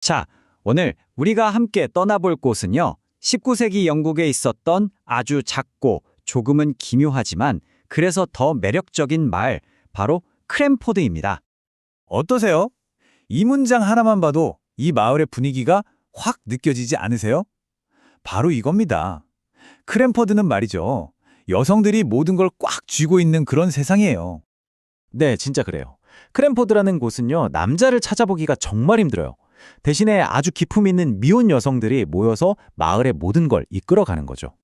자, 오늘 우리가 함께 떠나볼 곳은요. 19세기 영국에 있었던 아주 작고 조금은 기묘하지만 그래서 더 매력적인 마을, 바로 크랜포드입니다. 어떠세요? 이 문장 하나만 봐도 이 마을의 분위기가 확 느껴지지 않으세요? 바로 이겁니다. 크랜퍼드는 말이죠. 여성들이 모든 걸 꽉 쥐고 있는 그런 세상이에요. 네, 진짜 그래요. 크랜포드라는 곳은요, 남자를 찾아보기가 정말 힘들어요. 대신에 아주 기품 있는 미혼 여성들이 모여서 마을의 모든 걸 이끌어가는 거죠.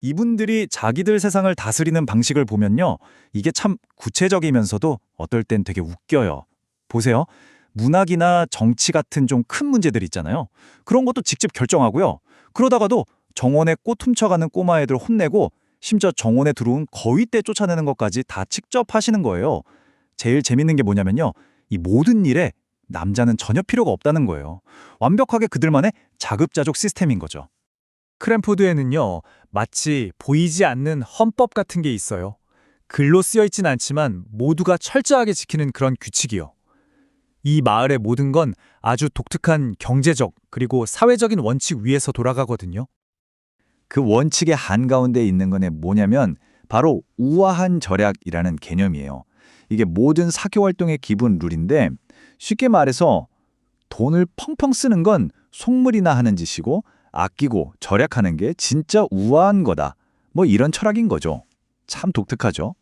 이분들이 자기들 세상을 다스리는 방식을 보면요. 이게 참 구체적이면서도 어떨 땐 되게 웃겨요. 보세요. 문학이나 정치 같은 좀 큰 문제들 있잖아요. 그런 것도 직접 결정하고요. 그러다가도 정원에 꽃 훔쳐가는 꼬마애들 혼내고 심지어 정원에 들어온 거위떼 쫓아내는 것까지 다 직접 하시는 거예요. 제일 재밌는 게 뭐냐면요. 이 모든 일에 남자는 전혀 필요가 없다는 거예요. 완벽하게 그들만의 자급자족 시스템인 거죠. 크랜포드에는요, 마치 보이지 않는 헌법 같은 게 있어요. 글로 쓰여 있진 않지만 모두가 철저하게 지키는 그런 규칙이요. 이 마을의 모든 건 아주 독특한 경제적 그리고 사회적인 원칙 위에서 돌아가거든요. 그 원칙의 한가운데 있는 건 뭐냐면 바로 우아한 절약이라는 개념이에요. 이게 모든 사교 활동의 기본 룰인데 쉽게 말해서 돈을 펑펑 쓰는 건 속물이나 하는 짓이고 아끼고 절약하는 게 진짜 우아한 거다. 뭐 이런 철학인 거죠. 참 독특하죠.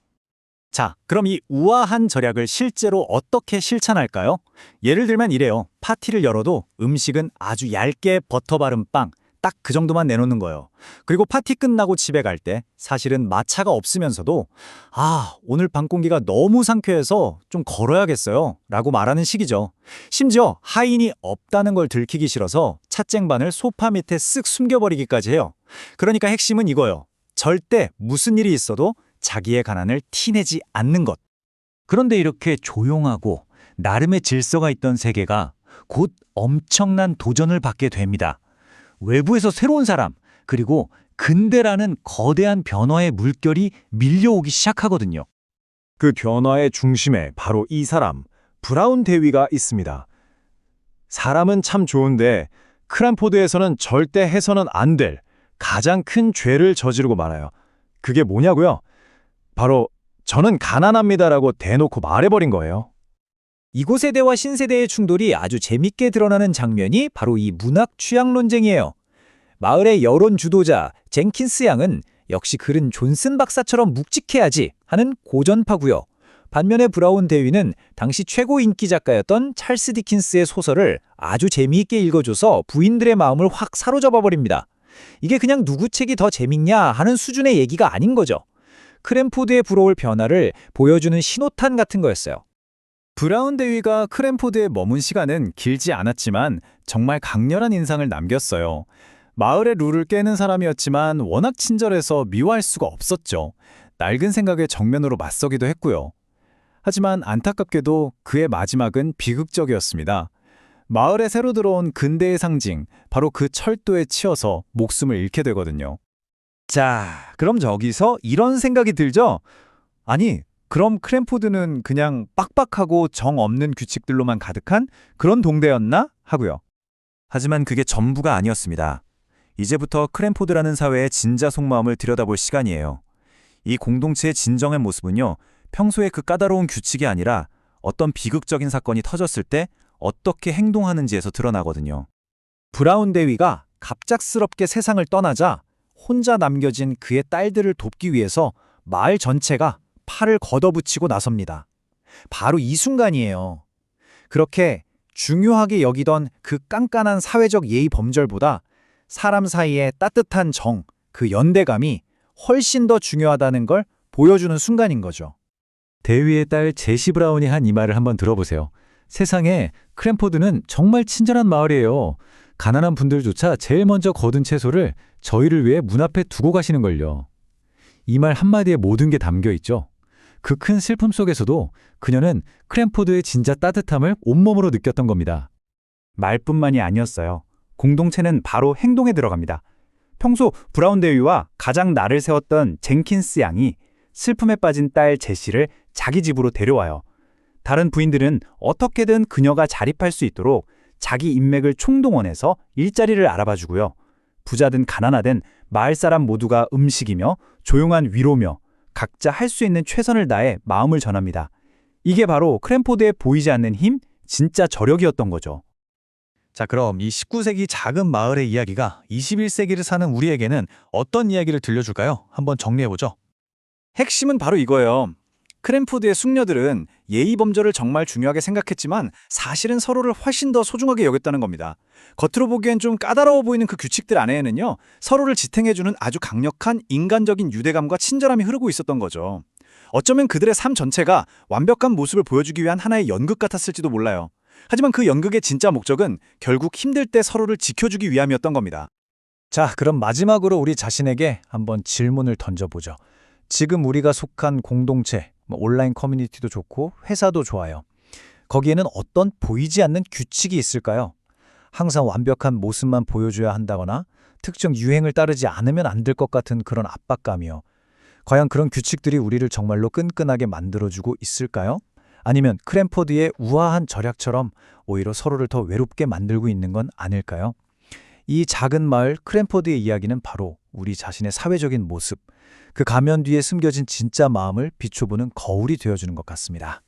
자, 그럼 이 우아한 절약을 실제로 어떻게 실천할까요? 예를 들면 이래요. 파티를 열어도 음식은 아주 얇게 버터 바른 빵, 딱 그 정도만 내놓는 거예요. 그리고 파티 끝나고 집에 갈 때 사실은 마차가 없으면서도 오늘 밤 공기가 너무 상쾌해서 좀 걸어야겠어요 라고 말하는 식이죠. 심지어 하인이 없다는 걸 들키기 싫어서 찻쟁반을 소파 밑에 쓱 숨겨버리기까지 해요. 그러니까 핵심은 이거예요. 절대 무슨 일이 있어도 자기의 가난을 티내지 않는 것. 그런데 이렇게 조용하고 나름의 질서가 있던 세계가 곧 엄청난 도전을 받게 됩니다. 외부에서 새로운 사람, 그리고 근대라는 거대한 변화의 물결이 밀려오기 시작하거든요. 그 변화의 중심에 바로 이 사람, 브라운 대위가 있습니다. 사람은 참 좋은데 크란포드에서는 절대 해서는 안 될 가장 큰 죄를 저지르고 말아요. 그게 뭐냐고요? 바로 저는 가난합니다라고 대놓고 말해버린 거예요. 이곳 세대와 신세대의 충돌이 아주 재밌게 드러나는 장면이 바로 이 문학 취향 논쟁이에요. 마을의 여론 주도자 젠킨스 양은 역시 글은 존슨 박사처럼 묵직해야지 하는 고전파고요. 반면에 브라운 대위는 당시 최고 인기 작가였던 찰스 디킨스의 소설을 아주 재미있게 읽어줘서 부인들의 마음을 확 사로잡아 버립니다. 이게 그냥 누구 책이 더 재밌냐 하는 수준의 얘기가 아닌 거죠. 크랜포드의 불어올 변화를 보여주는 신호탄 같은 거였어요. 브라운 대위가 크랜포드에 머문 시간은 길지 않았지만 정말 강렬한 인상을 남겼어요. 마을의 룰을 깨는 사람이었지만 워낙 친절해서 미워할 수가 없었죠. 낡은 생각에 정면으로 맞서기도 했고요. 하지만 안타깝게도 그의 마지막은 비극적이었습니다. 마을에 새로 들어온 근대의 상징, 바로 그 철도에 치여서 목숨을 잃게 되거든요. 자, 그럼 저기서 이런 생각이 들죠? 아니, 그럼 크랜포드는 그냥 빡빡하고 정 없는 규칙들로만 가득한 그런 동네였나? 하고요. 하지만 그게 전부가 아니었습니다. 이제부터 크랜포드라는 사회의 진짜 속마음을 들여다볼 시간이에요. 이 공동체의 진정한 모습은요, 평소에 그 까다로운 규칙이 아니라 어떤 비극적인 사건이 터졌을 때 어떻게 행동하는지에서 드러나거든요. 브라운 대위가 갑작스럽게 세상을 떠나자 혼자 남겨진 그의 딸들을 돕기 위해서 마을 전체가 팔을 걷어붙이고 나섭니다. 바로 이 순간이에요. 그렇게 중요하게 여기던 그 깐깐한 사회적 예의 범절보다 사람 사이의 따뜻한 정, 그 연대감이 훨씬 더 중요하다는 걸 보여주는 순간인 거죠. 대위의 딸 제시 브라운이 한 이 말을 한번 들어보세요. 세상에 크랜포드는 정말 친절한 마을이에요. 가난한 분들조차 제일 먼저 거둔 채소를 저희를 위해 문 앞에 두고 가시는걸요. 이 말 한마디에 모든 게 담겨 있죠. 그 큰 슬픔 속에서도 그녀는 크랜포드의 진짜 따뜻함을 온몸으로 느꼈던 겁니다. 말뿐만이 아니었어요. 공동체는 바로 행동에 들어갑니다. 평소 브라운 대위와 가장 날을 세웠던 젠킨스 양이 슬픔에 빠진 딸 제시를 자기 집으로 데려와요. 다른 부인들은 어떻게든 그녀가 자립할 수 있도록 자기 인맥을 총동원해서 일자리를 알아봐주고요. 부자든 가난하든 마을 사람 모두가 음식이며 조용한 위로며 각자 할 수 있는 최선을 다해 마음을 전합니다. 이게 바로 크랜포드의 보이지 않는 힘, 진짜 저력이었던 거죠. 자, 그럼 이 19세기 작은 마을의 이야기가 21세기를 사는 우리에게는 어떤 이야기를 들려줄까요? 한번 정리해보죠. 핵심은 바로 이거예요. 크랜포드의 숙녀들은 예의 범절을 정말 중요하게 생각했지만 사실은 서로를 훨씬 더 소중하게 여겼다는 겁니다. 겉으로 보기엔 좀 까다로워 보이는 그 규칙들 안에는요, 서로를 지탱해주는 아주 강력한 인간적인 유대감과 친절함이 흐르고 있었던 거죠. 어쩌면 그들의 삶 전체가 완벽한 모습을 보여주기 위한 하나의 연극 같았을지도 몰라요. 하지만 그 연극의 진짜 목적은 결국 힘들 때 서로를 지켜주기 위함이었던 겁니다. 자, 그럼 마지막으로 우리 자신에게 한번 질문을 던져보죠. 지금 우리가 속한 공동체, 온라인 커뮤니티도 좋고 회사도 좋아요. 거기에는 어떤 보이지 않는 규칙이 있을까요? 항상 완벽한 모습만 보여줘야 한다거나 특정 유행을 따르지 않으면 안 될 것 같은 그런 압박감이요. 과연 그런 규칙들이 우리를 정말로 끈끈하게 만들어주고 있을까요? 아니면 크랜포드의 우아한 절약처럼 오히려 서로를 더 외롭게 만들고 있는 건 아닐까요? 이 작은 마을 크랜포드의 이야기는 바로 우리 자신의 사회적인 모습, 그 가면 뒤에 숨겨진 진짜 마음을 비춰보는 거울이 되어주는 것 같습니다.